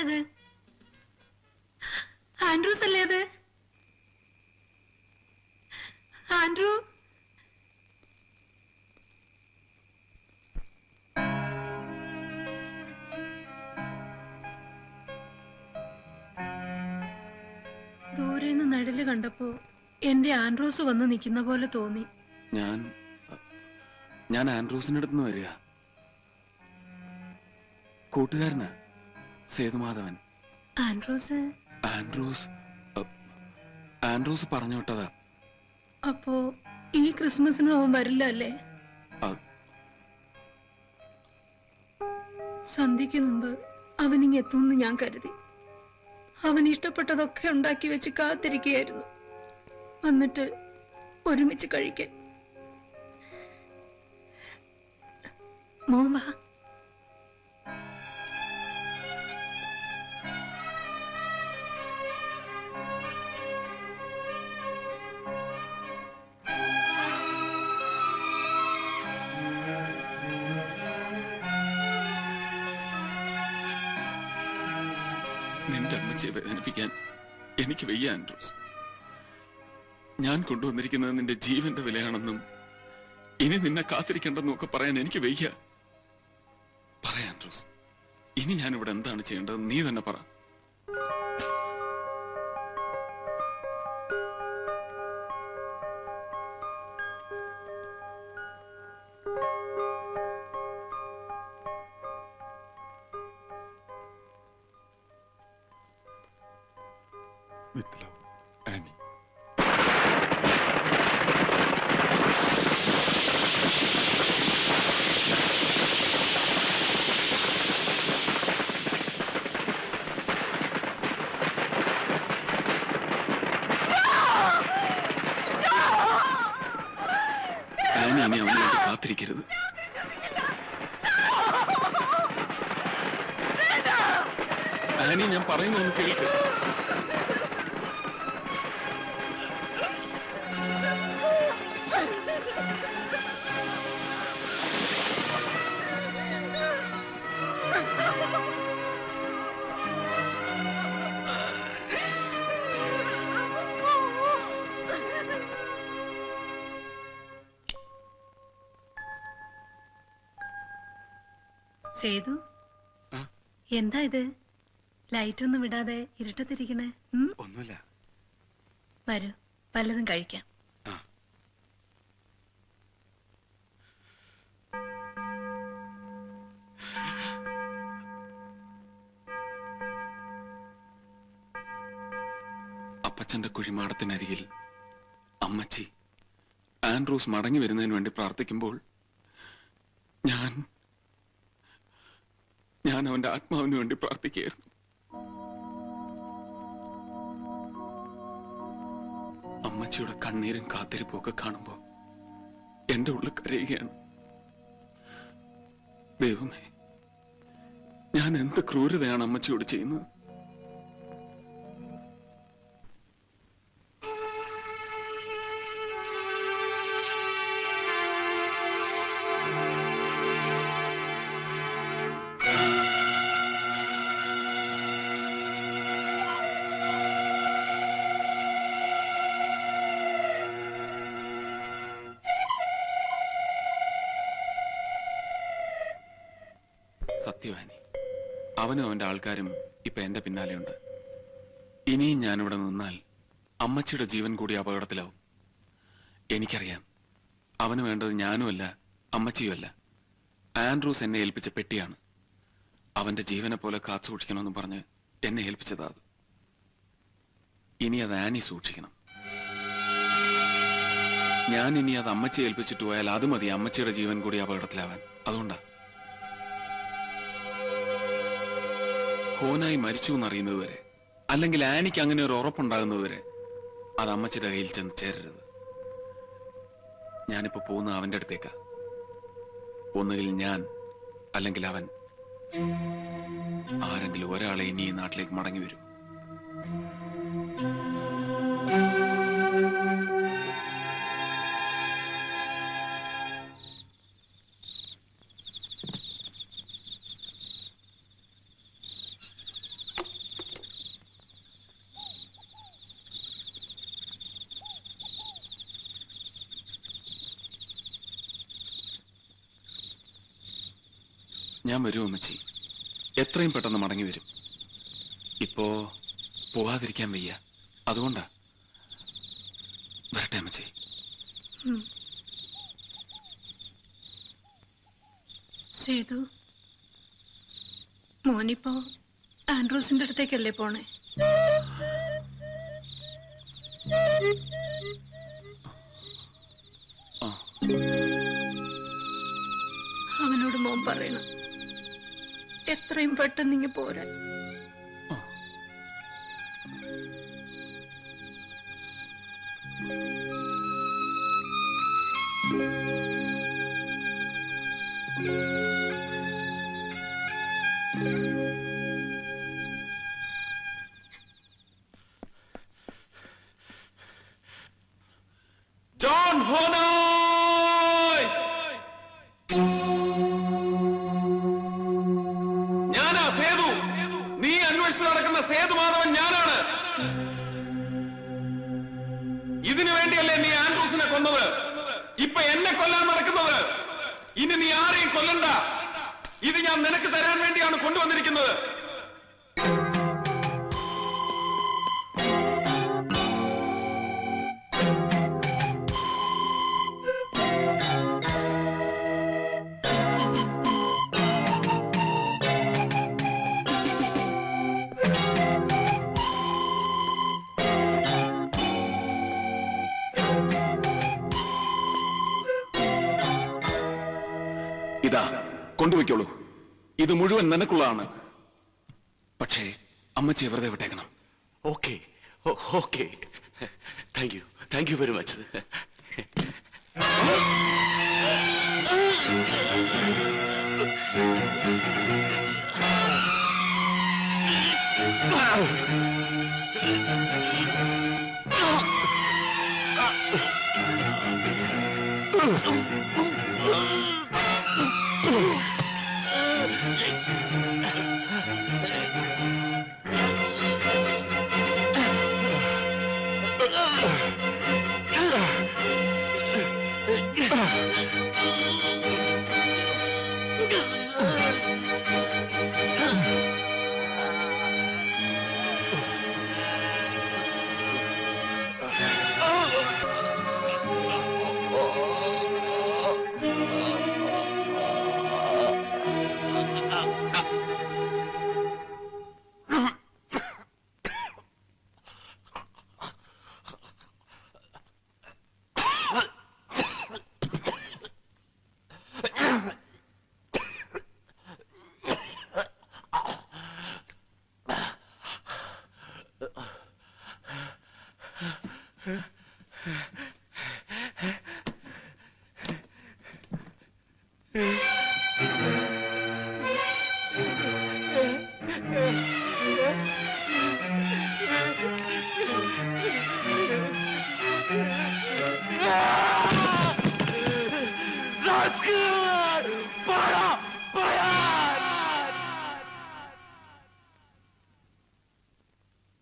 ആരാത്? ആൻഡ്രൂസ് അല്ലേ അത്? ആൻഡ്രൂ, ദൂരെന്ന് നിഴല് കണ്ടപ്പോ എന്റെ ആൻഡ്രൂസ് വന്ന് നിൽക്കുന്ന പോലെ തോന്നി. ഞാൻ ആൻഡ്രൂസിന്റെ അടുത്ത് നിന്ന് വരിക. കൂട്ടുകാരനാ, സേതുമാധവൻ. ആൻഡ്രൂസ് ആൻഡ്രൂസ് പറഞ്ഞു വിട്ടതാ. അപ്പോ ഈ ക്രിസ്മസിനും അവൻ വരില്ല അല്ലേ? സന്ധ്യയ്ക്ക് മുമ്പ് അവനിങ് എത്തുമെന്ന് ഞാൻ കരുതി. അവൻ ഇഷ്ടപ്പെട്ടതൊക്കെ ഉണ്ടാക്കി വെച്ച് കാത്തിരിക്കുകയായിരുന്നു, വന്നിട്ട് ഒരുമിച്ച് കഴിക്കാൻ. മോൻ വാ. നിന്റെ അമ്മച്ചിയെ വേദനിപ്പിക്കാൻ എനിക്ക് വയ്യ ആൻഡ്രൂസ്. ഞാൻ കൊണ്ടുവന്നിരിക്കുന്നത് നിന്റെ ജീവന്റെ വിലയാണെന്നും ഇനി നിന്നെ കാത്തിരിക്കേണ്ടെന്നും ഒക്കെ പറയാൻ എനിക്ക് വയ്യ. പറയാ ആൻഡ്രൂസ്, ഇനി ഞാൻ ഇവിടെ എന്താണ് ചെയ്യേണ്ടത് നീ തന്നെ പറ. With love, Annie. ആനി ഇനി അവനെ വേണ്ടി കാത്തിരിക്കരുത്. ആനി, ഞാൻ പറയുന്നൊന്ന് കേൾക്ക്. സേതു, എന്താ ഇത്? ലൈറ്റ് ഒന്നും വിടാതെ ഇരുട്ടത്തിരിക്കണേ? ഒന്നുമില്ല. വരൂ, പലതും കഴിക്കാം. അപ്പച്ചന്റെ കുഴിമാടത്തിനരികിൽ അമ്മച്ചി ആൻഡ്രൂസ് മടങ്ങി വരുന്നതിന് വേണ്ടി പ്രാർത്ഥിക്കുമ്പോൾ ഞാൻ അവന്റെ ആത്മാവിന് വേണ്ടി പ്രാർത്ഥിക്കുകയായിരുന്നു. അമ്മച്ചിയുടെ കണ്ണീരും കാത്തിരിപ്പും ഒക്കെ കാണുമ്പോ എന്റെ ഉള്ളിൽ കരയുകയാണ്. ദൈവമേ, ഞാൻ എന്ത് ക്രൂരതയാണ് അമ്മച്ചിയോട് ചെയ്യുന്നത്? സത്യവാനി, അവനും അവന്റെ ആൾക്കാരും ഇപ്പൊ എന്റെ പിന്നാലെയുണ്ട്. ഇനിയും ഞാനിവിടെ നിന്നാൽ അമ്മച്ചിയുടെ ജീവൻ കൂടി അപകടത്തിലാവും. എനിക്കറിയാം, അവന് വേണ്ടത് ഞാനുമല്ല അമ്മച്ചിയുമല്ല, ആൻഡ്രൂസ് എന്നെ ഏൽപ്പിച്ച പെട്ടിയാണ്. അവന്റെ ജീവനെ പോലെ കാത്തു സൂക്ഷിക്കണമെന്ന് പറഞ്ഞ് എന്നെ ഏൽപ്പിച്ചതാ അത്. ഇനി അത് ആനി സൂക്ഷിക്കണം. ഞാൻ ഇനി അത് അമ്മച്ചി ഏൽപ്പിച്ചിട്ട് പോയാൽ അത് മതി അമ്മച്ചിയുടെ ജീവൻ കൂടി അപകടത്തിലാവാൻ. അതുകൊണ്ടാ ഹോനായി മരിച്ചു എന്നറിയുന്നതുവരെ, അല്ലെങ്കിൽ ആനിക്ക് അങ്ങനെ ഒരു ഉറപ്പുണ്ടാകുന്നതുവരെ അത് അമ്മച്ചിയുടെ കയ്യിൽ ചെന്ന് ചേരരുത്. ഞാനിപ്പോ പോകുന്ന അവന്റെ അടുത്തേക്കാ. ഒന്നുകിൽ ഞാൻ, അല്ലെങ്കിൽ അവൻ, ആരെങ്കിലും ഒരാളെ ഇനി ഈ നാട്ടിലേക്ക് മടങ്ങി വരും. ഞാൻ വരും അമ്മച്ചി. എത്രയും പെട്ടെന്ന് മടങ്ങി വരും. ഇപ്പോ പോവാതിരിക്കാൻ വയ്യ, അതുകൊണ്ടാ. വരട്ടെ അമ്മച്ചി. സേതു, മോനിപ്പോ ആൻഡ്രൂസിന്റെ അടുത്തേക്കല്ലേ പോണേ? അവനോട് മോൻ പറയണം എത്രയും പെട്ടെന്ന് ഇങ്ങ് പോരാൻ. ജോൺ ഹോനോയ്, ഞാനാ സേതു. നീ അന്വേഷിച്ച് നടക്കുന്ന സേതുമാധവൻ ഞാനാണ്. ഇതിനു വേണ്ടിയല്ലേ നീ ആൻഡ്രൂസിനെ കൊന്നത്? ഇപ്പൊ എന്നെ കൊല്ലാൻ നടക്കുന്നത്. ഇനി നീ ആരെയും കൊല്ലണ്ട. ഇത് ഞാൻ നിനക്ക് തരാൻ വേണ്ടിയാണ് കൊണ്ടുവന്നിരിക്കുന്നത്. ഇതാ കൊണ്ടുവയ്ക്കോളൂ. ഇത് മുഴുവൻ നിനക്കുള്ളതാണ്. പക്ഷേ അമ്മച്ചിയെ വെറുതെ വിട്ടേക്കണം. Okay okay, thank you very much.